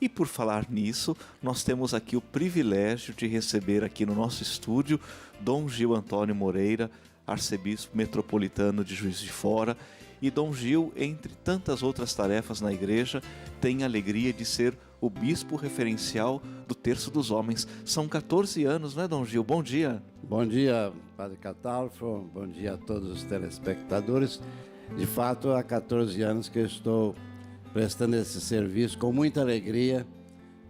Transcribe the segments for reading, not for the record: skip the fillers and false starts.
E por falar nisso, nós temos aqui o privilégio de receber aqui no nosso estúdio Dom Gil Antônio Moreira, arcebispo metropolitano de Juiz de Fora. E Dom Gil, entre tantas outras tarefas na igreja, tem a alegria de ser o bispo referencial do Terço dos Homens. São 14 anos, não é, Dom Gil? Bom dia. Bom dia, Padre Catalfo. Bom dia a todos os telespectadores. De fato, há 14 anos que eu estou prestando esse serviço com muita alegria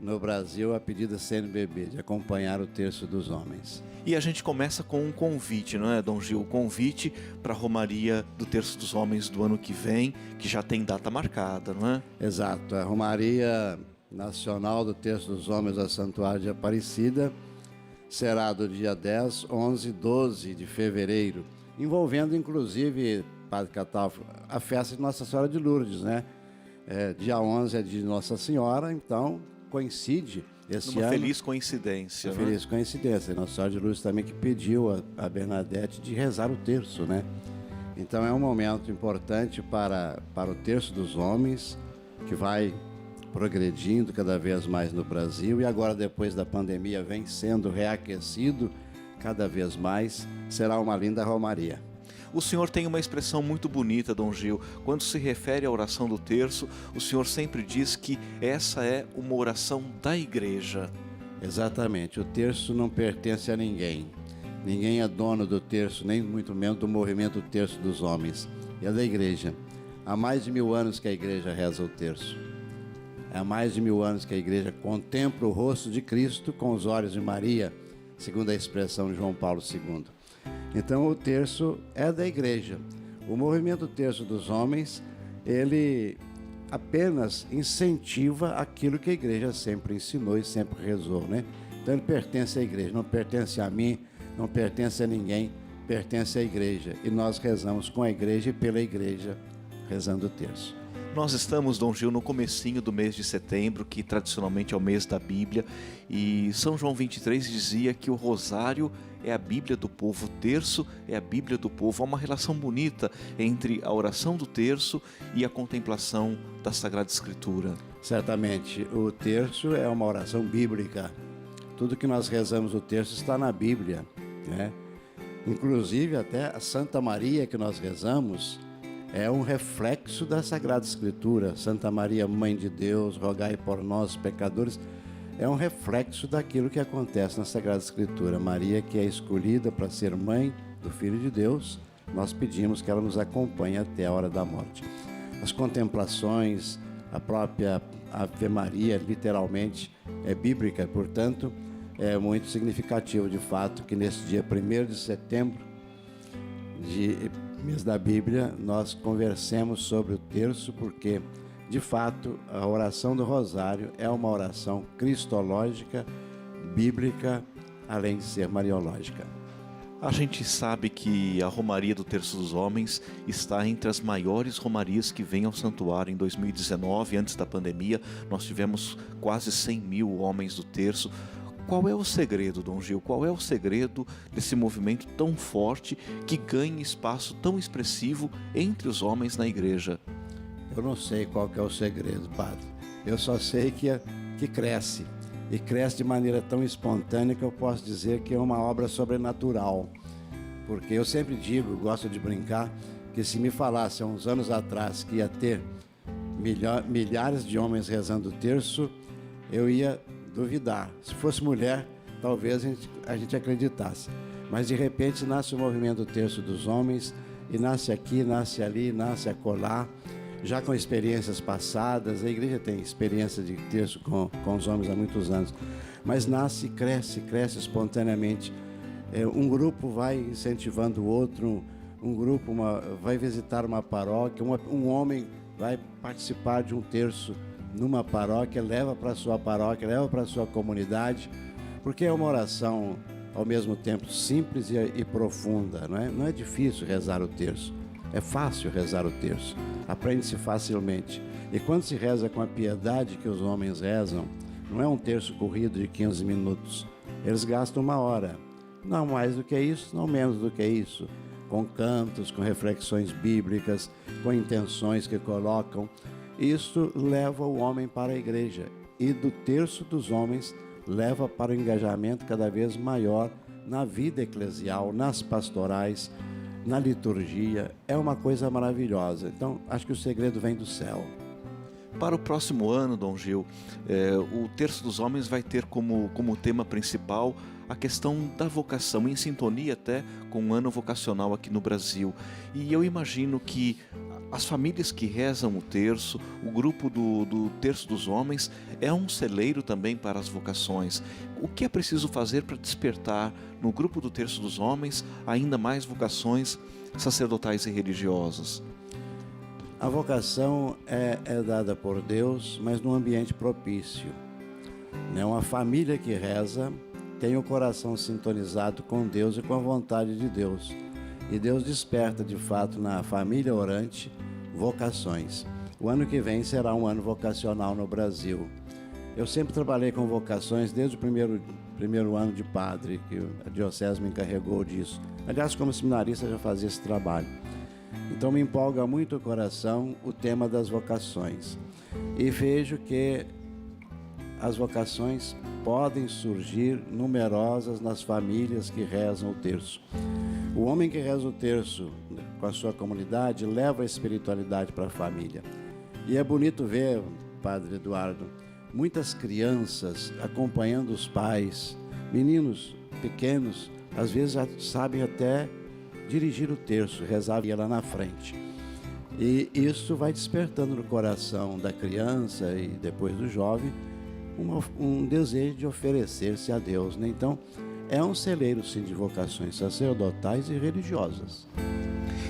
no Brasil, a pedido da CNBB, de acompanhar o Terço dos Homens. E a gente começa com um convite, não é, Dom Gil? O convite para a Romaria do Terço dos Homens do ano que vem, que já tem data marcada, não é? Exato, a Romaria Nacional do Terço dos Homens da Santuário de Aparecida será do dia 10, 11 e 12 de fevereiro, envolvendo inclusive, Padre Catalfo, a festa de Nossa Senhora de Lourdes, né? Dia 11 é de Nossa Senhora, então coincide esse ano. Uma feliz coincidência. Uma feliz coincidência. Nossa Senhora de Lourdes também que pediu a Bernadette de rezar o terço, né? Então é um momento importante para o Terço dos Homens, que vai progredindo cada vez mais no Brasil e agora, depois da pandemia, vem sendo reaquecido cada vez mais. Será uma linda romaria. O senhor tem uma expressão muito bonita, Dom Gil. Quando se refere à oração do terço, o senhor sempre diz que essa é uma oração da igreja. Exatamente. O terço não pertence a ninguém. Ninguém é dono do terço, nem muito menos do movimento Terço dos Homens. É da igreja. Há mais de 1000 anos que a igreja reza o terço. Há mais de 1000 anos que a igreja contempla o rosto de Cristo com os olhos de Maria, segundo a expressão de João Paulo II. Então o terço é da igreja. O movimento Terço dos Homens, ele apenas incentiva aquilo que a igreja sempre ensinou e sempre rezou, né? Então ele pertence à igreja, não pertence a mim, não pertence a ninguém, pertence à igreja. E nós rezamos com a igreja e pela igreja, rezando o terço. Nós estamos, Dom Gil, no comecinho do mês de setembro, que tradicionalmente é o mês da Bíblia, e São João 23 dizia que o rosário é a Bíblia do povo, o terço é a Bíblia do povo. Há uma relação bonita entre a oração do terço e a contemplação da Sagrada Escritura. Certamente, o terço é uma oração bíblica. Tudo que nós rezamos o terço está na Bíblia, né? Inclusive até a Santa Maria que nós rezamos é um reflexo da Sagrada Escritura. Santa Maria, Mãe de Deus, rogai por nós, pecadores. É um reflexo daquilo que acontece na Sagrada Escritura. Maria, que é escolhida para ser mãe do Filho de Deus, nós pedimos que ela nos acompanhe até a hora da morte. As contemplações, a própria Ave Maria, literalmente, é bíblica, portanto, é muito significativo, de fato, que nesse dia 1º de setembro, mês da Bíblia, nós conversemos sobre o terço, porque, de fato, a oração do rosário é uma oração cristológica, bíblica, além de ser mariológica. A gente sabe que a Romaria do Terço dos Homens está entre as maiores romarias que vêm ao santuário. Em 2019, antes da pandemia, nós tivemos quase 100 mil homens do terço. Qual é o segredo, Dom Gil? Qual é o segredo desse movimento tão forte que ganha espaço tão expressivo entre os homens na igreja? Eu não sei qual que é o segredo, padre. Eu só sei que cresce. E cresce de maneira tão espontânea que eu posso dizer que é uma obra sobrenatural. Porque eu sempre digo, gosto de brincar, que se me falasse há uns anos atrás que ia ter milhares de homens rezando o terço, eu ia duvidar. Se fosse mulher, talvez a gente acreditasse. Mas de repente nasce o movimento do Terço dos Homens, e nasce aqui, nasce ali, nasce acolá, já com experiências passadas. A igreja tem experiência de terço com os homens há muitos anos, mas nasce e cresce espontaneamente. Um grupo vai incentivando o outro, um grupo vai visitar uma paróquia, um homem vai participar de um terço numa paróquia, leva para a sua paróquia, leva para a sua comunidade, porque é uma oração ao mesmo tempo simples e profunda, não é? Não é difícil rezar o terço, é fácil rezar o terço, aprende-se facilmente. E quando se reza com a piedade que os homens rezam, não é um terço corrido de 15 minutos, eles gastam 1 hora, não mais do que isso, não menos do que isso, com cantos, com reflexões bíblicas, com intenções que colocam. Isso leva o homem para a igreja. e do terço dos homens leva para o engajamento cada vez maior na vida eclesial, nas pastorais, na liturgia. É uma coisa maravilhosa. Então, acho que o segredo vem do céu. Para o próximo ano, Dom Gil, o Terço dos Homens vai ter como tema principal a questão da vocação, em sintonia até com o ano vocacional aqui no Brasil. E eu imagino que as famílias que rezam o terço, o grupo do Terço dos Homens, é um celeiro também para as vocações. O que é preciso fazer para despertar no grupo do Terço dos Homens ainda mais vocações sacerdotais e religiosas? A vocação é dada por Deus, mas num ambiente propício. Uma família que reza tem o coração sintonizado com Deus e com a vontade de Deus. E Deus desperta, de fato, na família orante, vocações. O ano que vem será um ano vocacional no Brasil. Eu sempre trabalhei com vocações desde o primeiro ano de padre, que a diocese me encarregou disso. Aliás, como seminarista, já fazia esse trabalho. Então me empolga muito o coração o tema das vocações. E vejo que as vocações podem surgir numerosas nas famílias que rezam o terço. O homem que reza o terço com a sua comunidade leva a espiritualidade para a família. E é bonito ver, Padre Eduardo, muitas crianças acompanhando os pais, meninos pequenos, às vezes já sabem até dirigir o terço, rezar lá na frente. E isso vai despertando no coração da criança e depois do jovem um desejo de oferecer-se a Deus, né? Então, é um celeiro, sim, de vocações sacerdotais e religiosas.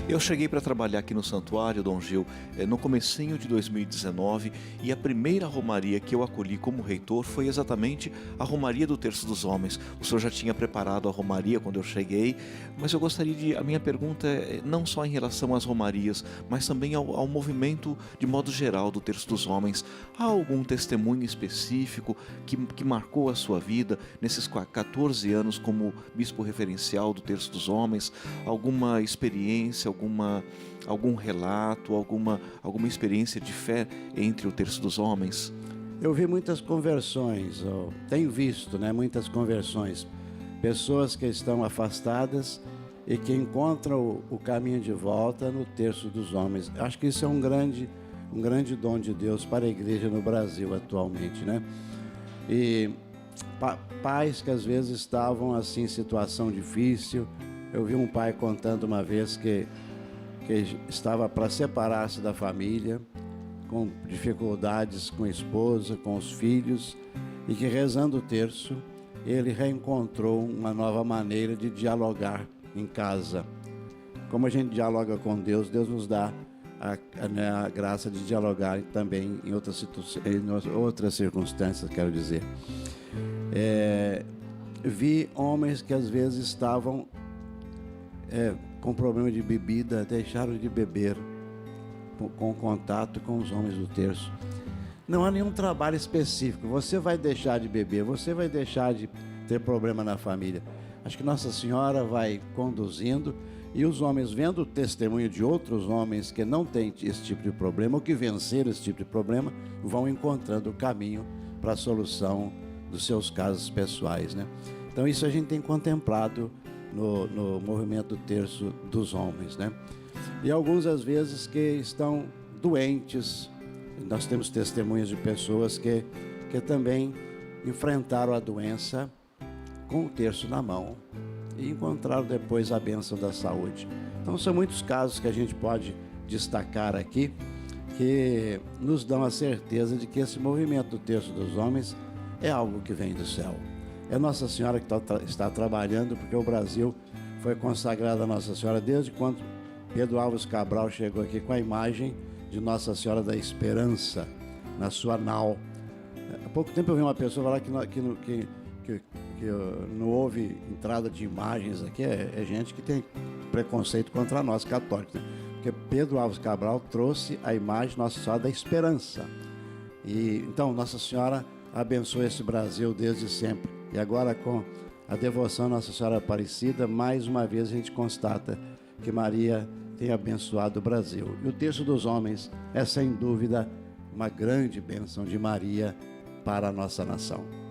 Eu cheguei para trabalhar aqui no santuário, Dom Gil, no comecinho de 2019, e a primeira romaria que eu acolhi como reitor foi exatamente a romaria do Terço dos Homens. O senhor já tinha preparado a romaria quando eu cheguei, mas eu gostaria a minha pergunta é não só em relação às romarias, mas também ao movimento de modo geral do Terço dos Homens. Há algum testemunho específico que marcou a sua vida nesses 14 anos como bispo referencial do Terço dos Homens? Alguma experiência, algum relato, alguma experiência de fé entre o Terço dos Homens? Eu vi muitas conversões, tenho visto, muitas conversões. Pessoas que estão afastadas e que encontram o caminho de volta no Terço dos Homens. Acho que isso é um grande dom de Deus para a igreja no Brasil atualmente, E pais que às vezes estavam assim em situação difícil. Eu vi um pai contando uma vez que estava para separar-se da família, com dificuldades com a esposa, com os filhos, e que rezando o terço, ele reencontrou uma nova maneira de dialogar em casa. Como a gente dialoga com Deus, Deus nos dá a graça de dialogar também em outras circunstâncias, quero dizer. Vi homens que às vezes estavam com problema de bebida, deixaram de beber com contato com os homens do terço. Não há nenhum trabalho específico. Você vai deixar de beber, você vai deixar de ter problema na família. Acho que Nossa Senhora vai conduzindo e os homens, vendo o testemunho de outros homens que não têm esse tipo de problema ou que venceram esse tipo de problema, vão encontrando o caminho para a solução dos seus casos pessoais, Então isso a gente tem contemplado no movimento do Terço dos Homens, E alguns, às vezes, que estão doentes. Nós temos testemunhas de pessoas que também enfrentaram a doença com o terço na mão e encontraram depois a bênção da saúde. Então, são muitos casos que a gente pode destacar aqui que nos dão a certeza de que esse movimento do Terço dos Homens é algo que vem do céu. É Nossa Senhora que está trabalhando, porque o Brasil foi consagrado a Nossa Senhora desde quando Pedro Álvares Cabral chegou aqui com a imagem de Nossa Senhora da Esperança na sua nau. Há pouco tempo eu vi uma pessoa falar que não houve entrada de imagens aqui. É gente que tem preconceito contra nós católicos, Porque Pedro Álvares Cabral trouxe a imagem de Nossa Senhora da Esperança. E então Nossa Senhora abençoa esse Brasil desde sempre. E agora, com a devoção à Nossa Senhora Aparecida, mais uma vez a gente constata que Maria tem abençoado o Brasil. E o Terço dos Homens é, sem dúvida, uma grande bênção de Maria para a nossa nação.